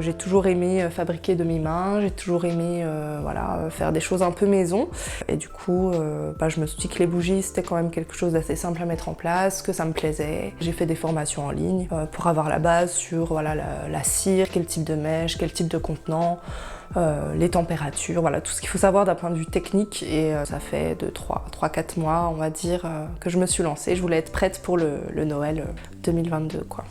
J'ai toujours aimé fabriquer de mes mains, j'ai toujours aimé faire des choses un peu maison. Et du coup, je me suis dit que les bougies, c'était quand même quelque chose d'assez simple à mettre en place, que ça me plaisait. J'ai fait des formations en ligne pour avoir la base sur la cire, quel type de mèche, quel type de contenant, les températures, tout ce qu'il faut savoir d'un point de vue technique. Et ça fait 3-4 mois, on va dire, que je me suis lancée. Je voulais être prête pour le Noël 2022, quoi.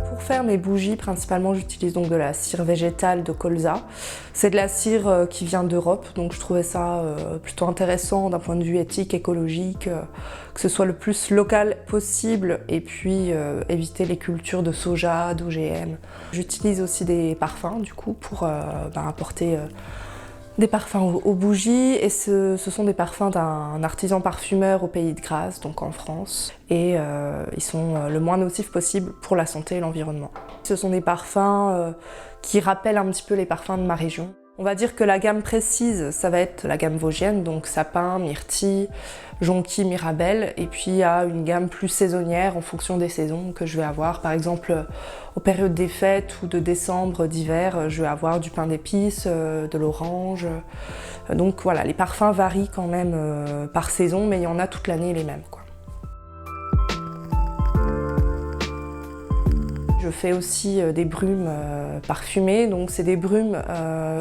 Pour faire mes bougies, principalement, j'utilise donc de la cire végétale de colza. C'est de la cire qui vient d'Europe, donc je trouvais ça plutôt intéressant d'un point de vue éthique, écologique, que ce soit le plus local possible et puis éviter les cultures de soja, d'OGM. J'utilise aussi des parfums, du coup, pour apporter des parfums aux bougies, et ce sont des parfums d'un artisan parfumeur au Pays de Grasse, donc en France, et ils sont le moins nocifs possible pour la santé et l'environnement. Ce sont des parfums qui rappellent un petit peu les parfums de ma région. On va dire que la gamme précise, ça va être la gamme vosgienne, donc sapin, myrtille, jonquille, mirabelle, et puis il y a une gamme plus saisonnière en fonction des saisons que je vais avoir. Par exemple, aux périodes des fêtes ou de décembre, d'hiver, je vais avoir du pain d'épices, de l'orange. Donc voilà, les parfums varient quand même par saison, mais il y en a toute l'année les mêmes, quoi. Je fais aussi des brumes parfumées, donc c'est des brumes,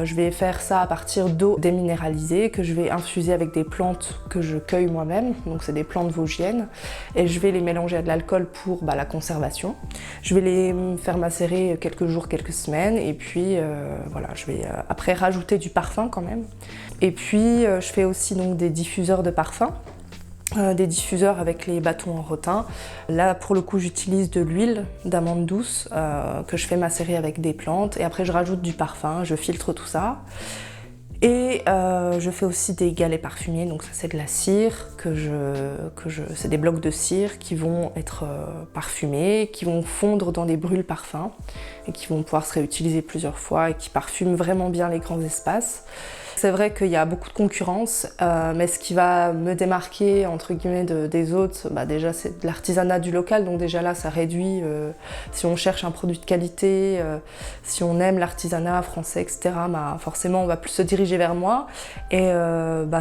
je vais faire ça à partir d'eau déminéralisée que je vais infuser avec des plantes que je cueille moi-même, donc c'est des plantes vosgiennes, et je vais les mélanger à de l'alcool pour la conservation. Je vais les faire macérer quelques jours, quelques semaines, et puis je vais après rajouter du parfum quand même. Et puis je fais aussi donc des diffuseurs de parfum. Des diffuseurs avec les bâtons en rotin. Là, pour le coup, j'utilise de l'huile d'amande douce que je fais macérer avec des plantes, et après je rajoute du parfum, je filtre tout ça. Et je fais aussi des galets parfumiers, donc ça c'est de la cire, c'est des blocs de cire qui vont être parfumés, qui vont fondre dans des brûles parfums et qui vont pouvoir se réutiliser plusieurs fois et qui parfument vraiment bien les grands espaces. C'est vrai qu'il y a beaucoup de concurrence, mais ce qui va me démarquer entre guillemets des autres, déjà c'est de l'artisanat du local, donc déjà là ça réduit, si on cherche un produit de qualité, si on aime l'artisanat français, etc., forcément on va plus se diriger vers moi. Et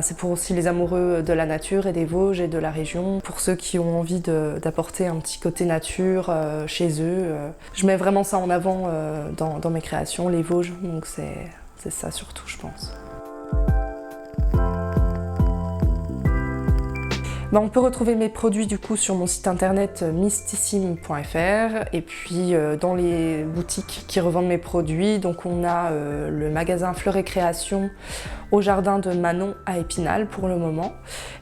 c'est pour aussi les amoureux de la nature et des Vosges et de la région, pour ceux qui ont envie d'apporter un petit côté nature chez eux. Je mets vraiment ça en avant dans mes créations, les Vosges, donc c'est ça surtout, je pense. On peut retrouver mes produits du coup sur mon site internet mystissime.fr, et puis dans les boutiques qui revendent mes produits, donc on a le magasin Fleurs et Création au jardin de Manon à Épinal pour le moment,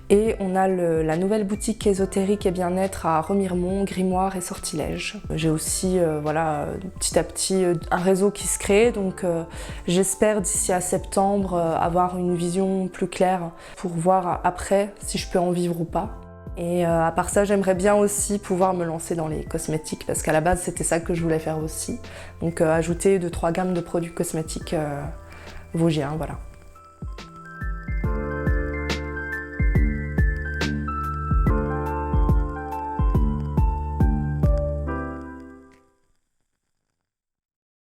et on a la nouvelle boutique ésotérique et bien-être à Remiremont, Grimoire et Sortilèges. J'ai aussi petit à petit un réseau qui se crée, donc j'espère d'ici à septembre avoir une vision plus claire pour voir après si je peux en vivre ou pas. Et à part ça, j'aimerais bien aussi pouvoir me lancer dans les cosmétiques, parce qu'à la base c'était ça que je voulais faire aussi, donc ajouter 2-3 gammes de produits cosmétiques vosgiens, voilà.